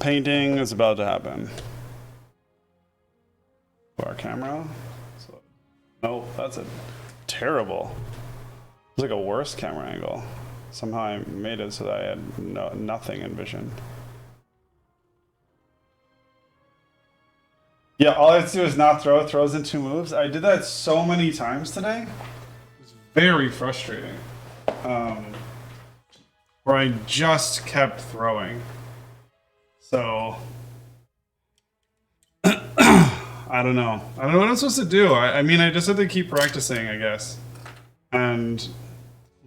painting is about to happen. Our camera. So, no, that's a terrible. It's like a worse camera angle. Somehow I made it so that I had nothing in vision. Yeah, all I have to do is not throw. Throws in 2 moves. I did that so many times today. It was very frustrating. Where I just kept throwing. So I don't know. I don't know what I'm supposed to do. I mean, I just have to keep practicing, I guess. And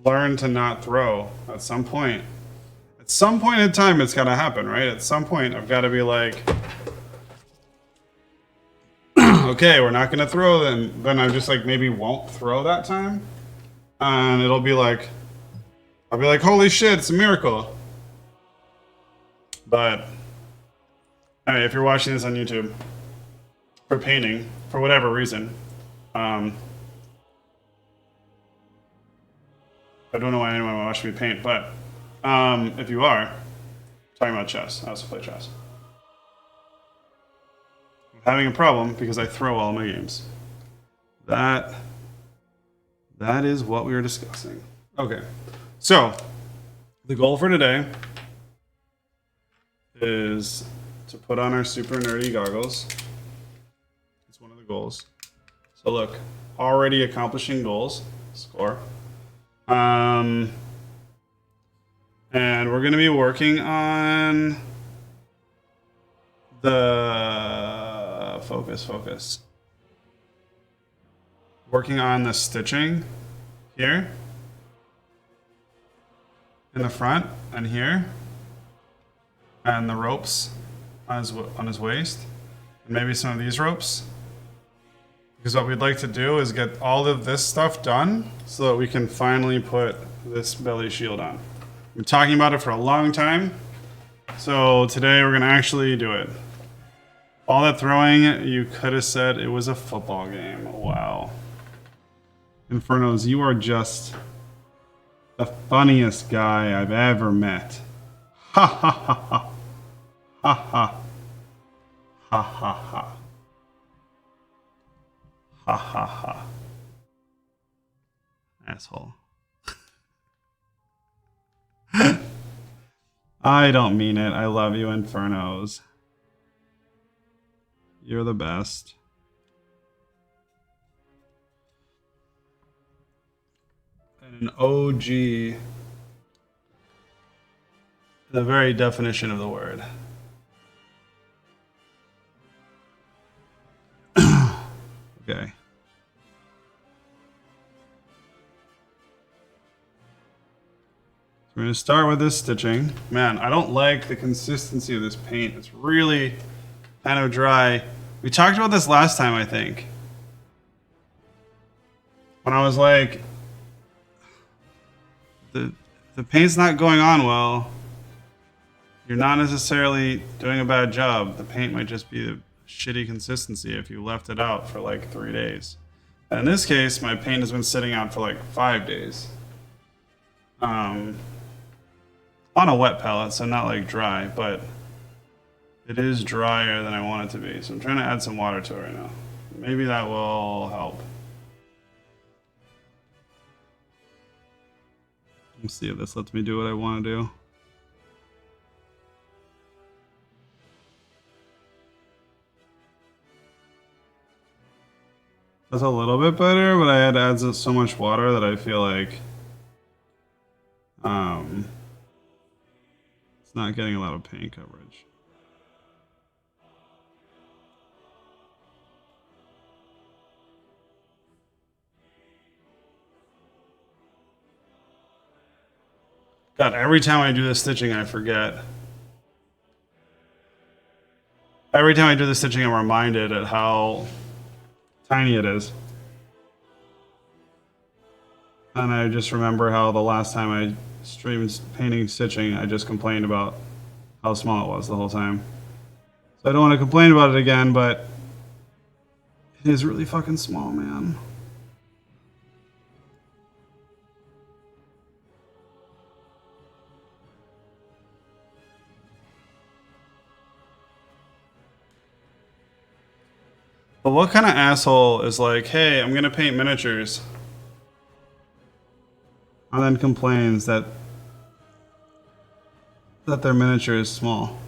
learn to not throw at some point. At some point in time, it's got to happen, right? At some point, I've got to be like, okay, we're not going to throw. Then I just like maybe won't throw that time. And it'll be like, I'll be like, holy shit, it's a miracle. But anyway, if you're watching this on YouTube for painting, for whatever reason, I don't know why anyone would watch me paint, but if you are, I'm talking about chess. I also play chess. I'm having a problem because I throw all my games. That is what we were discussing. Okay, so the goal for today is to put on our super nerdy goggles. It's one of the goals. So look, already accomplishing goals. Score. And we're going to be working on the focus. Working on the stitching here in the front and here, and the ropes on his waist, and maybe some of these ropes. Because what we'd like to do is get all of this stuff done so that we can finally put this belly shield on. I've been talking about it for a long time, so today we're going to actually do it. All that throwing, you could have said it was a football game. Wow. Infernos, you are just the funniest guy I've ever met. Ha ha ha ha. Ha ha. Ha ha ha. Ha ha ha. Asshole. I don't mean it. I love you, Infernos. You're the best. And an OG in the very definition of the word. Okay. We're going to start with this stitching. Man, I don't like the consistency of this paint. It's really kind of dry. We talked about this last time, I think. When I was like, the paint's not going on well. You're not necessarily doing a bad job. The paint might just be a shitty consistency if you left it out for like 3 days. And in this case, my paint has been sitting out for like 5 days. On a wet palette, so not like dry, but it is drier than I want it to be. So I'm trying to add some water to it right now. Maybe that will help. Let's see if this lets me do what I want to do. That's a little bit better, but I had to add so much water that I feel like it's not getting a lot of paint coverage. God, every time I do this stitching, I forget. Every time I do the stitching, I'm reminded at how tiny it is. And I just remember how the last time I streamed painting stitching, I just complained about how small it was the whole time. So I don't want to complain about it again, but it is really fucking small, man. But what kind of asshole is like, hey, I'm gonna paint miniatures, and then complains that their miniature is small?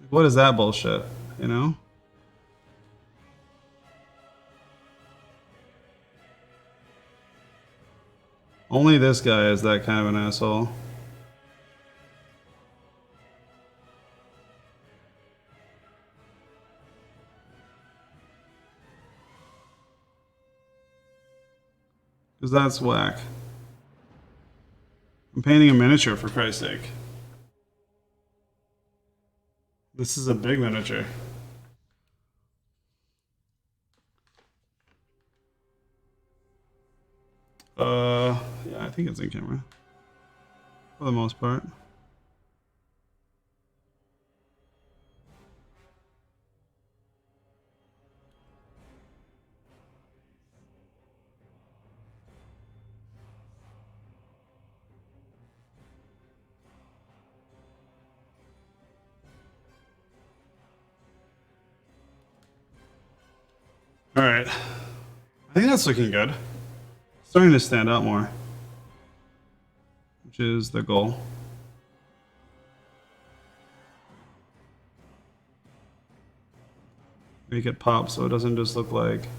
What is that bullshit? You know? Only this guy is that kind of an asshole. Because that's whack. I'm painting a miniature, for Christ's sake. This is a big miniature. Yeah, I think it's in camera. For the most part. Alright. I think that's looking good. Starting to stand out more. Which is the goal. Make it pop so it doesn't just look like...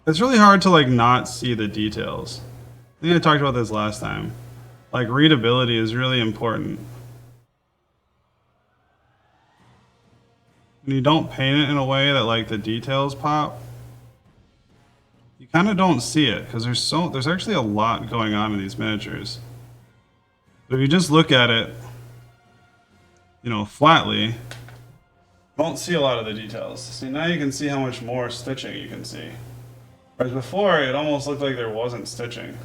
It's really hard to like not see the details. I think I talked about this last time. Like readability is really important. When you don't paint it in a way that like the details pop, you kind of don't see it because there's actually a lot going on in these miniatures. But if you just look at it, you know, flatly, you won't see a lot of the details. See, now you can see how much more stitching you can see. Whereas before, it almost looked like there wasn't stitching.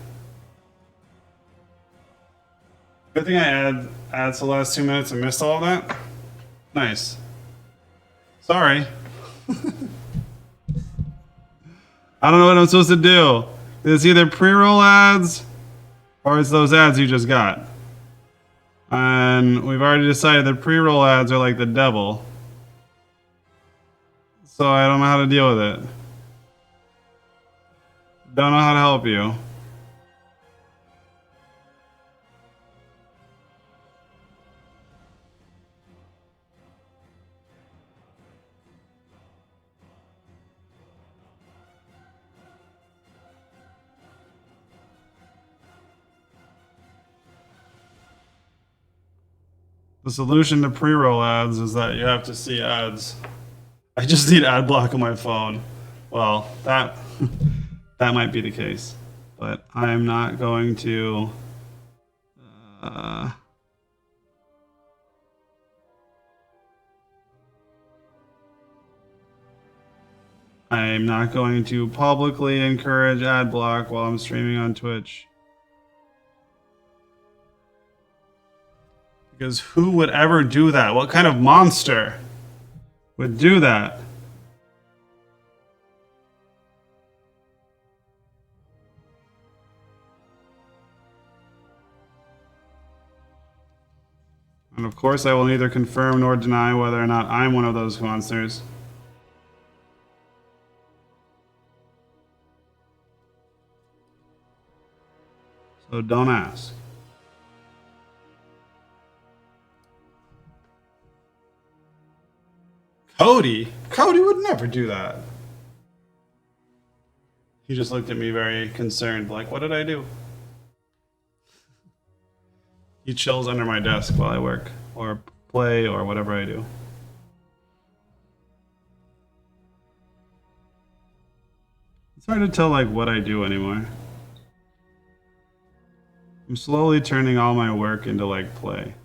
Good thing I add to the last 2 minutes and missed all of that. Nice. Sorry. I don't know what I'm supposed to do. It's either pre-roll ads or it's those ads you just got. And we've already decided that pre-roll ads are like the devil. So I don't know how to deal with it. Don't know how to help you. The solution to pre-roll ads is that you have to see ads. I just need ad block on my phone. Well, that that might be the case, but I'm not going to. I'm not going to publicly encourage ad block while I'm streaming on Twitch. Because who would ever do that? What kind of monster would do that? And of course I will neither confirm nor deny whether or not I'm one of those monsters. So don't ask. Cody? Cody would never do that. He just looked at me very concerned, like, what did I do? He chills under my desk while I work, or play, or whatever I do. It's hard to tell, like, what I do anymore. I'm slowly turning all my work into, like, play.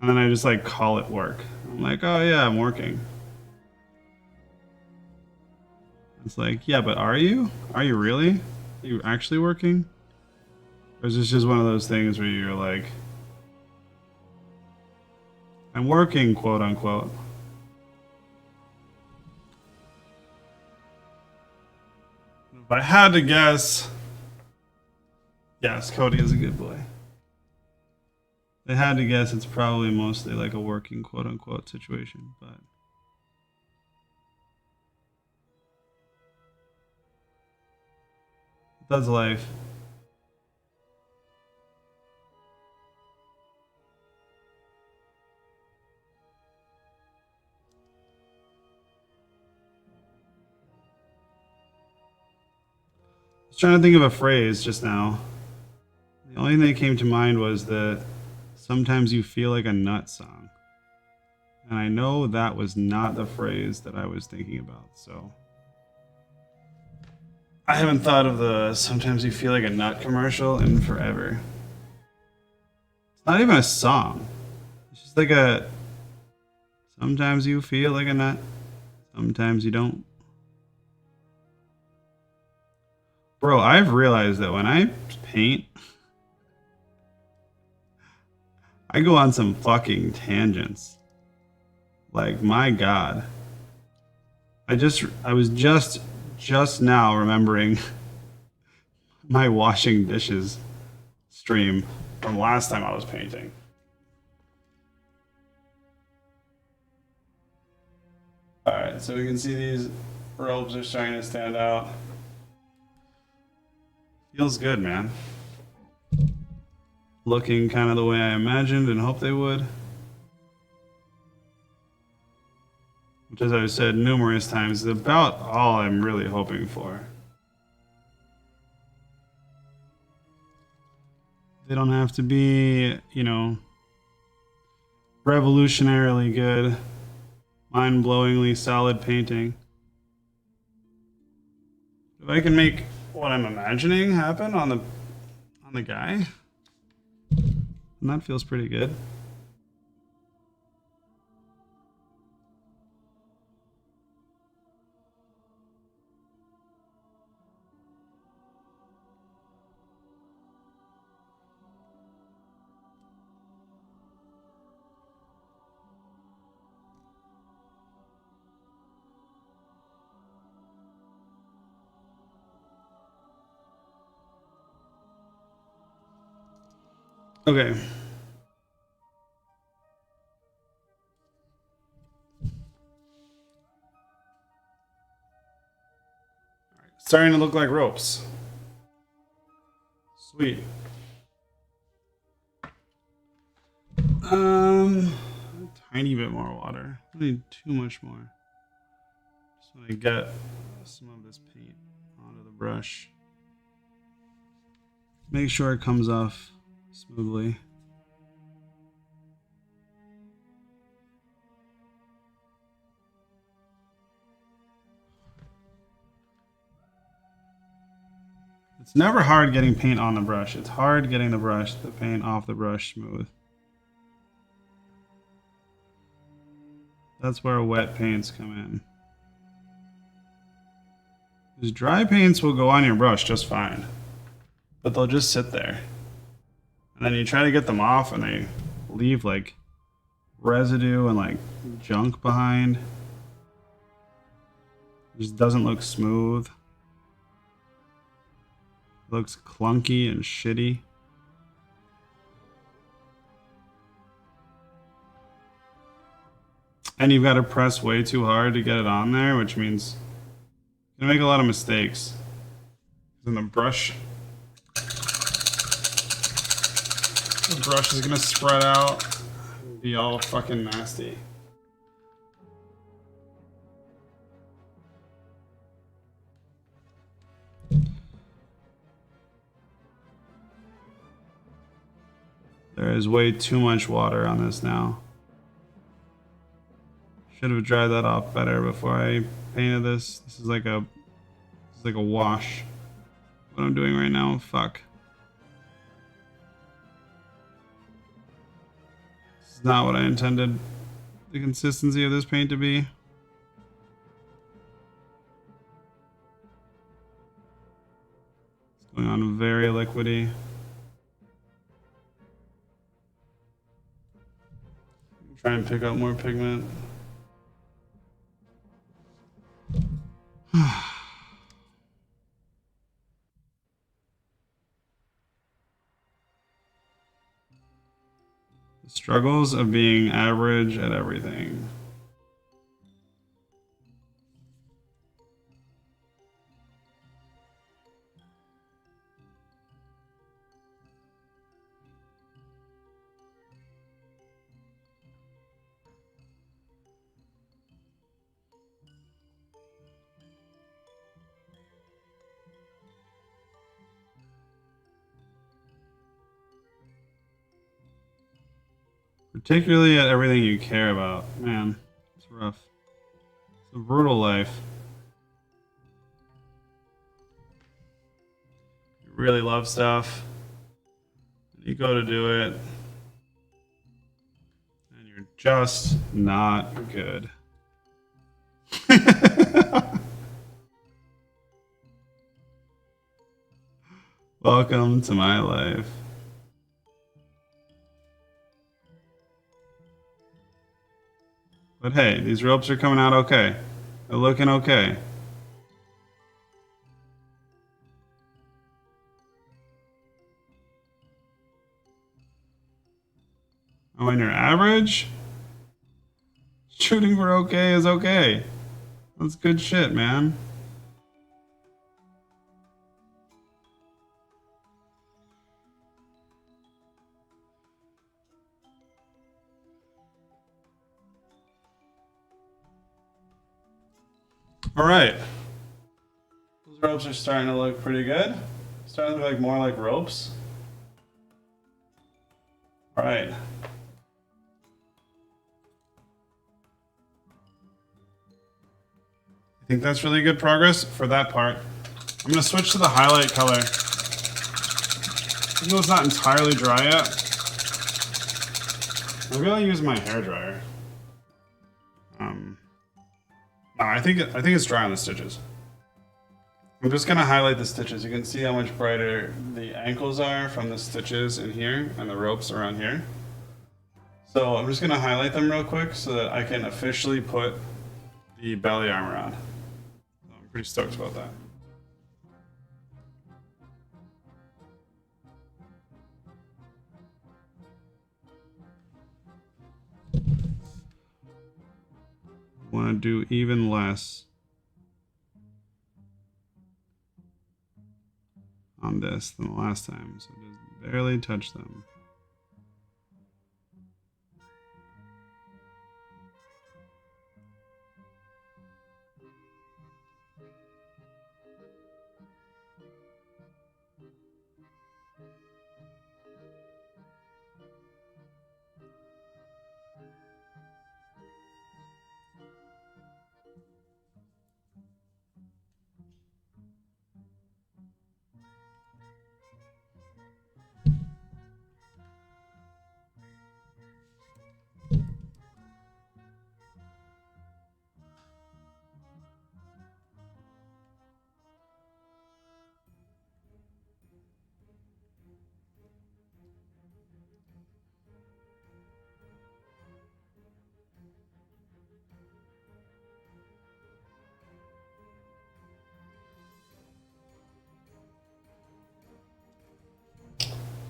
And then I just like call it work. I'm like, oh yeah, I'm working. It's like, yeah, but are you? Are you really? Are you actually working? Or is this just one of those things where you're like, I'm working, quote unquote. If I had to guess, Yes, Cody is a good boy. They had to guess it's probably mostly like a working quote unquote situation, but that's life. I was trying to think of a phrase just now. The only thing that came to mind was the "sometimes you feel like a nut" song. And I know that was not the phrase that I was thinking about, so I haven't thought of the "sometimes you feel like a nut" commercial in forever. It's not even a song. It's just like a "sometimes you feel like a nut, sometimes you don't." Bro, I've realized that when I paint, I go on some fucking tangents. Like, my god. I was just now remembering my washing dishes stream from last time I was painting. Alright, so we can see these ropes are starting to stand out. Feels good, man. Looking kind of the way I imagined and hoped they would. Which, as I've said numerous times, is about all I'm really hoping for. They don't have to be, you know, revolutionarily good, mind-blowingly solid painting. If I can make what I'm imagining happen on the guy, and that feels pretty good. Okay. Starting to look like ropes. Sweet. A tiny bit more water. I need too much more. Just want to get some of this paint onto the brush. Make sure it comes off smoothly. It's never hard getting paint on the brush. It's hard getting the paint off the brush smooth. That's where wet paints come in. Because dry paints will go on your brush just fine, but they'll just sit there. And then you try to get them off and they leave like residue and like junk behind. It just doesn't look smooth. It looks clunky and shitty. And you've got to press way too hard to get it on there, which means you're gonna make a lot of mistakes. Then the brush is gonna spread out and be all fucking nasty. There is way too much water on this now. Should have dried that off better before I painted this. This is like a wash. What I'm doing right now, fuck. This is not what I intended the consistency of this paint to be. It's going on very liquidy. Try and pick up more pigment. The struggles of being average at everything. Particularly at everything you care about. Man, it's rough. It's a brutal life. You really love stuff. You go to do it. And you're just not good. Welcome to my life. But hey, these ropes are coming out okay. They're looking okay. And when you're average, shooting for okay is okay. That's good shit, man. All right. Those ropes are starting to look pretty good. Starting to look like more like ropes. All right. I think that's really good progress for that part. I'm going to switch to the highlight color. Even though it's not entirely dry yet, I'm going to use my hairdryer. No, I think it's dry on the stitches. I'm just going to highlight the stitches. You can see how much brighter the ankles are from the stitches in here and the ropes around here. So I'm just going to highlight them real quick so that I can officially put the belly armor on. So I'm pretty stoked about that. Want to do even less on this than the last time, so just barely touch them.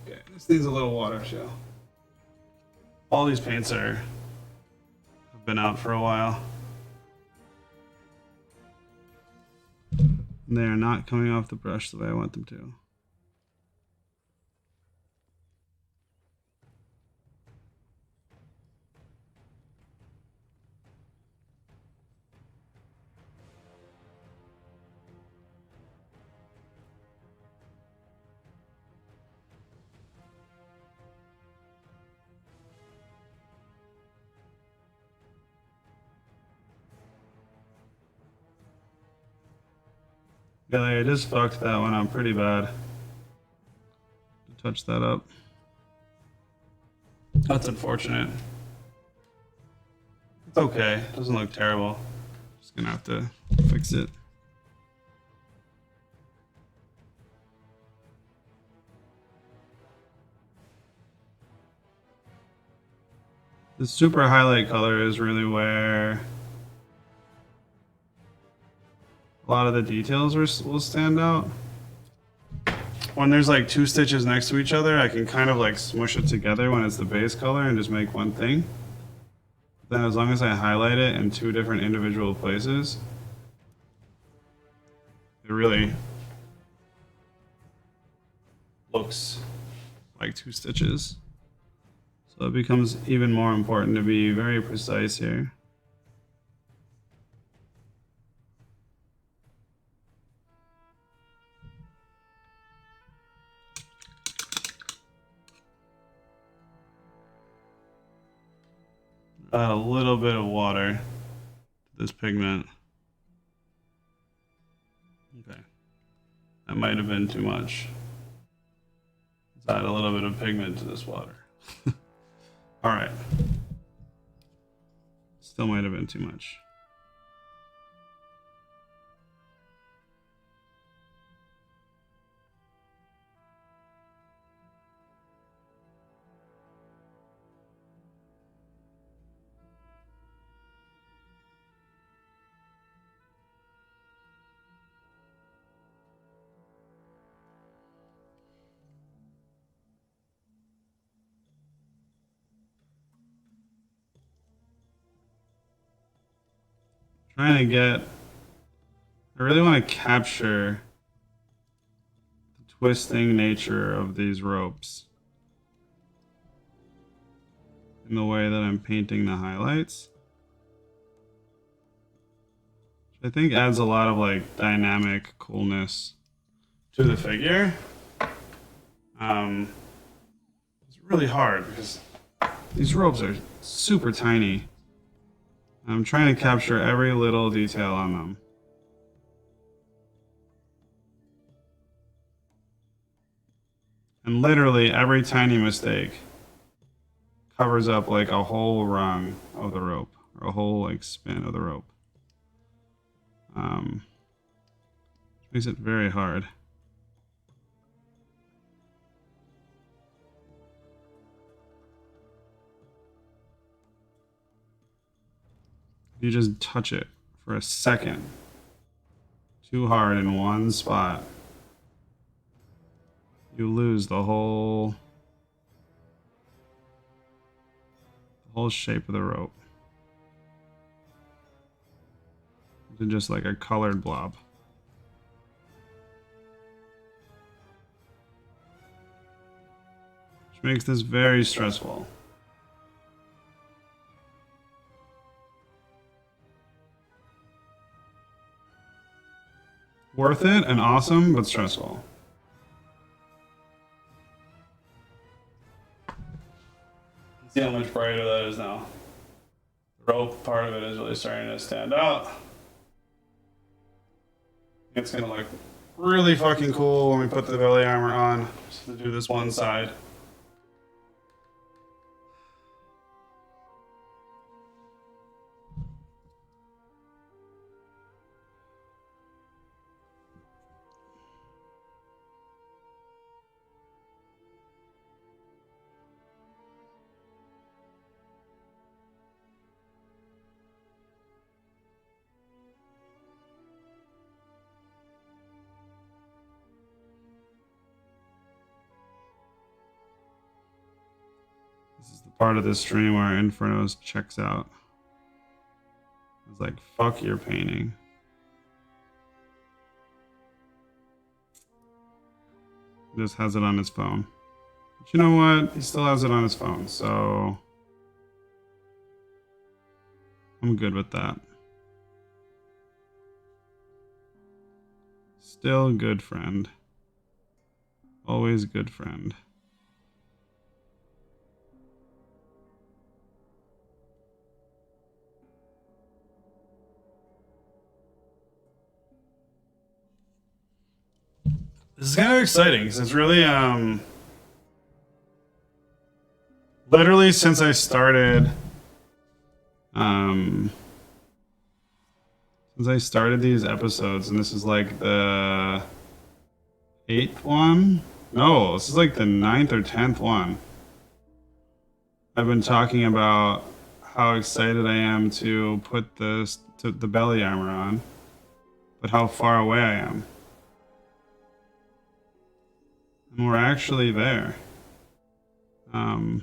Okay, this needs a little water too. All these paints have been out for a while. They are not coming off the brush the way I want them to. Yeah, I just fucked that one up pretty bad. Touch that up. That's unfortunate. It's okay. It doesn't look terrible. Just gonna have to fix it. The super highlight color is really where a lot of the details will stand out. when there's like two stitches next to each other, I can kind of like smush it together when it's the base color and just make one thing. Then as long as I highlight it in two different individual places, it really looks like two stitches. So it becomes even more important to be very precise here. Add a little bit of water to this pigment. Okay. That might have been too much. Let's add a little bit of pigment to this water. All right. Still might have been too much. Trying to get, I really want to capture the twisting nature of these ropes in the way that I'm painting the highlights. Which I think adds a lot of like dynamic coolness to the figure. It's really hard because these ropes are super tiny. I'm trying to capture every little detail on them. And literally every tiny mistake covers up like a whole rung of the rope, or a whole like spin of the rope. Which makes it very hard. You just touch it for a second too hard in one spot, you lose the whole shape of the rope to just like a colored blob. Which makes this very stressful. Worth it and awesome, but stressful. See how much brighter that is now. The rope part of it is really starting to stand out. It's gonna look really fucking cool when we put the belly armor on, just to do this one side. This is the part of the stream where Infernos checks out. It's like, fuck your painting. He just has it on his phone. But you know what? He still has it on his phone, so I'm good with that. Still good friend. Always good friend. This is kind of exciting because it's really, literally since I started, these episodes, and this is like the 8th one. No, this is like the 9th or 10th one. I've been talking about how excited I am to put the belly armor on, but how far away I am. And we're actually there. So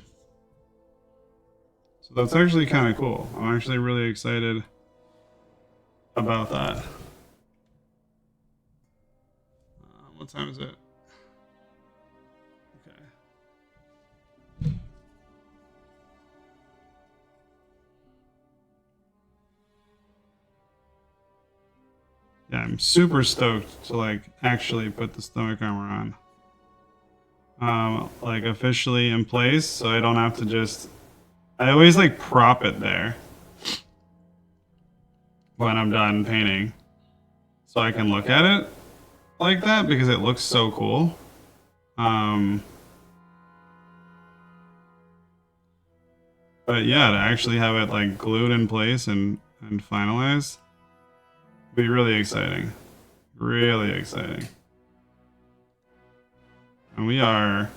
that's actually kind of cool. I'm actually really excited about that. What time is it? Okay. Yeah, I'm super stoked to like actually put the stomach armor on. Like officially in place, so I don't have to just. I always like prop it there when I'm done painting, so I can look at it like that because it looks so cool. But yeah, to actually have it like glued in place and finalized, be really exciting. Really exciting. And we are.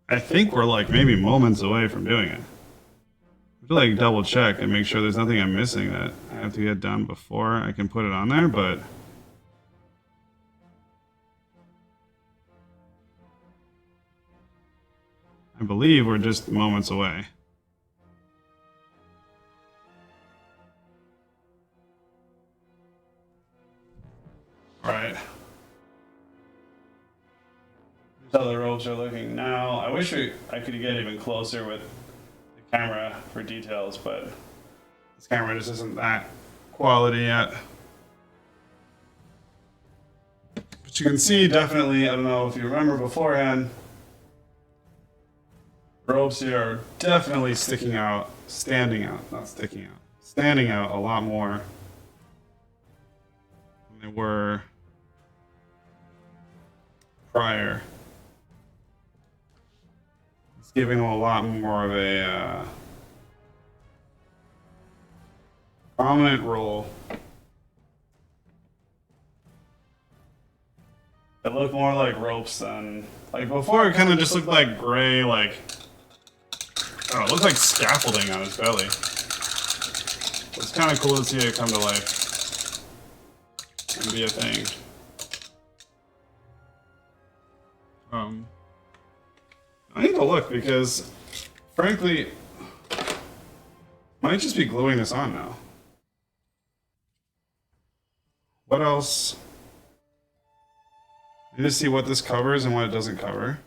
I think we're like maybe moments away from doing it. I have to like double check and make sure there's nothing I'm missing that I have to get done before I can put it on there, but I believe we're just moments away. Alright. Here's how the ropes are looking now. I wish I could get even closer with the camera for details, but this camera just isn't that quality yet. But you can see definitely, I don't know if you remember beforehand, ropes here are definitely sticking out, standing out, not sticking out, standing out a lot more than they were prior. It's giving them a lot more of a prominent role. It looked more like ropes than like before. It kind of just looked like gray, like I don't know, it looked like scaffolding on his belly. It's kind of cool to see it come to life and be a thing. I need to look because, frankly, might just be gluing this on now. What else? I need to see what this covers and what it doesn't cover.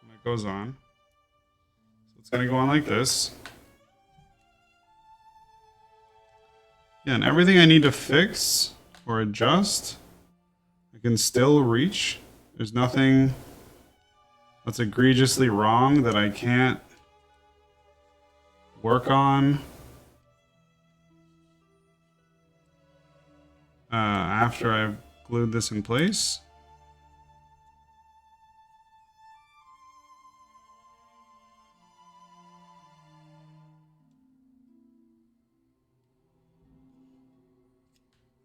When it goes on. So it's gonna go on like this. Yeah, and everything I need to fix or adjust, I can still reach. There's nothing that's egregiously wrong that I can't work on after I've glued this in place.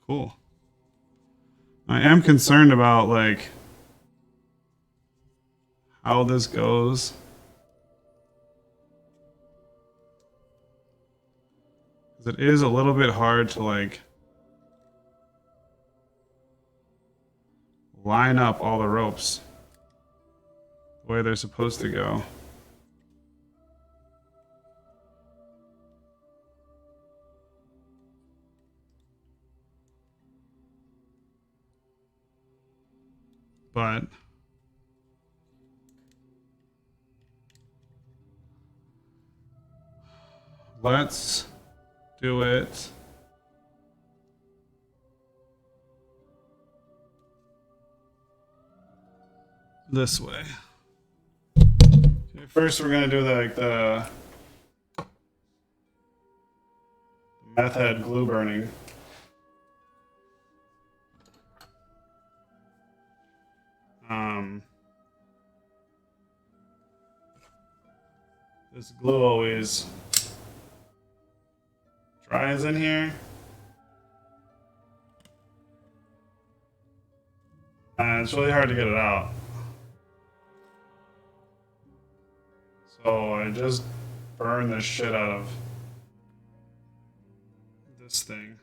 Cool. I am concerned about like how this goes. It is a little bit hard to like line up all the ropes the way they're supposed to go. But let's do it this way. Okay, first we're gonna do the meth head glue burning. This glue always dries in here. And it's really hard to get it out. So I just burn the shit out of this thing.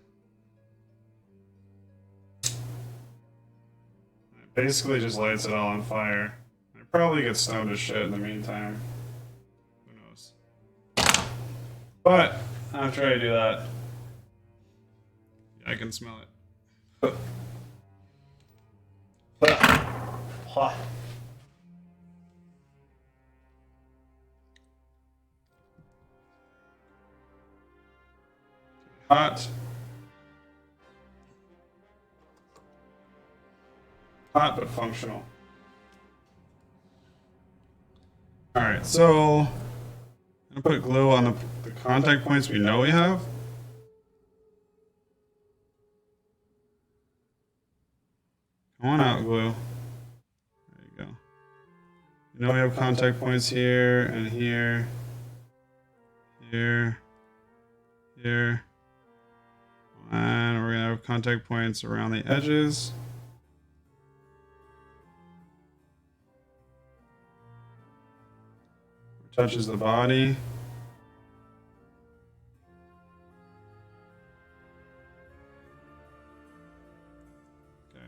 Basically just lights it all on fire. I probably get stoned as shit in the meantime. Who knows? But after I do that, I can smell it. Hot. Hot but functional. Alright, so I'm gonna put glue on the contact points we know we have. Come on out, glue. There you go. You know we have contact points here and here. Here. Here. And we're gonna have contact points around the edges. Touches the body. Okay.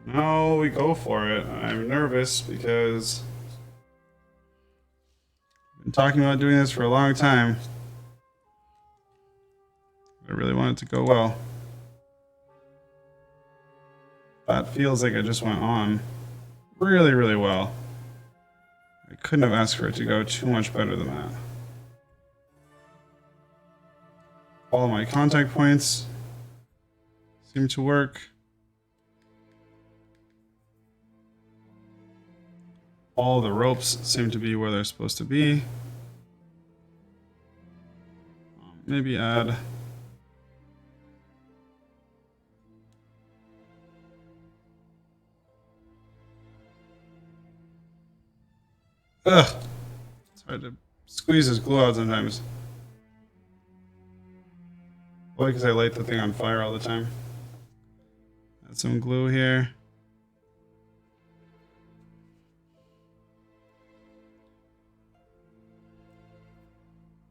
Now we go for it. I'm nervous because I've been talking about doing this for a long time. I really want it to go well. That feels like it just went on really, really well. I couldn't have asked for it to go too much better than that. All my contact points seem to work. All the ropes seem to be where they're supposed to be. Maybe add ugh! It's hard to squeeze this glue out sometimes. Why? Because I light the thing on fire all the time. Add some glue here.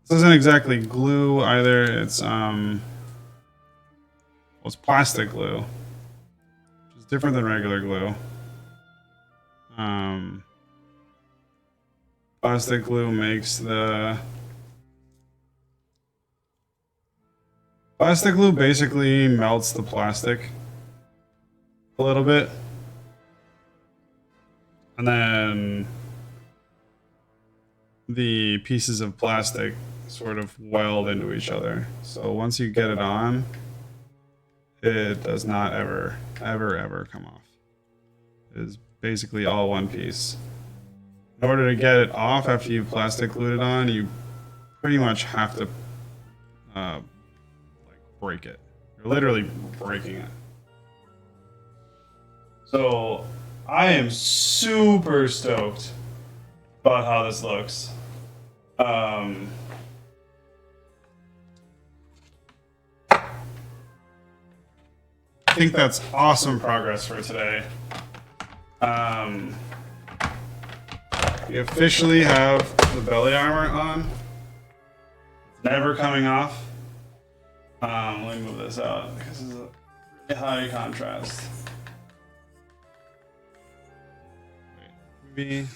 This isn't exactly glue either. It's well, it's plastic glue, which is different than regular glue. Plastic glue makes the plastic glue basically melts the plastic a little bit, and then the pieces of plastic sort of weld into each other. So once you get it on, it does not ever come off. It is basically all one piece. In order to get it off after you plastic glued it on, you pretty much have to like break it. You're literally breaking it. So I am super stoked about how this looks. I think that's awesome progress for today. We officially have the belly armor on. It's never coming off. Let me move this out because it's a really high contrast. Wait, maybe.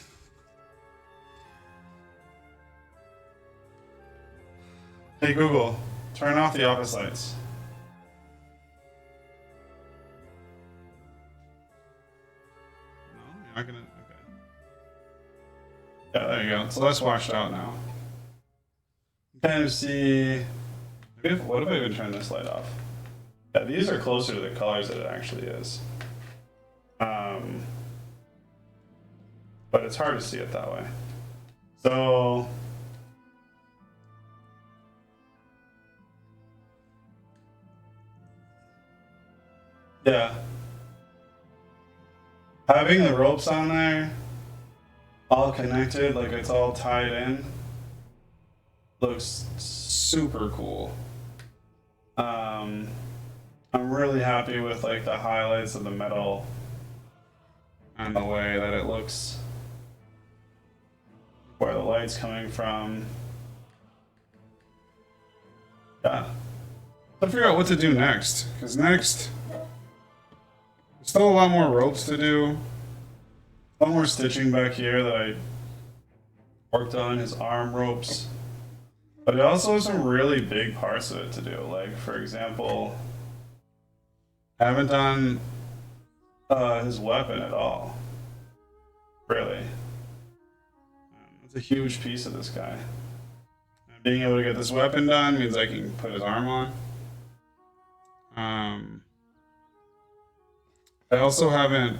Hey Google, turn off the office lights. No, you're not gonna. Okay. Yeah, there you go. It's less washed out now. You kind of see. What if I even turn this light off? Yeah, these are closer to the colors that it actually is. But it's hard to see it that way. So. Yeah. Having the ropes on there, all connected, like it's all tied in, looks super cool. I'm really happy with like the highlights of the metal and the way that it looks, where the light's coming from. Yeah. Let's figure out what to do next. Because next, there's still a lot more ropes to do. A lot more stitching back here that I worked on, his arm ropes. But it also has some really big parts of it to do. Like, for example, I haven't done his weapon at all. Really. That's a huge piece of this guy. And being able to get this weapon done means I can put his arm on. I also haven't, you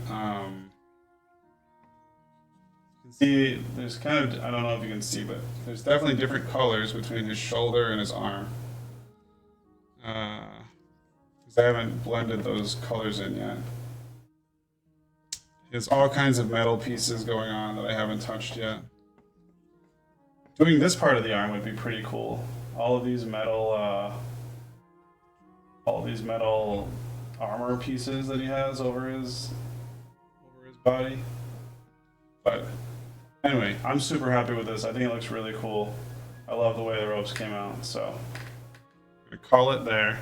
can see there's kind of, I don't know if you can see, but there's definitely different colors between his shoulder and his arm. Because I haven't blended those colors in yet. There's all kinds of metal pieces going on that I haven't touched yet. Doing this part of the arm would be pretty cool. All of these metal armor pieces that he has over his body. But anyway, I'm super happy with this. I think it looks really cool. I love the way the ropes came out, so I'm gonna call it there.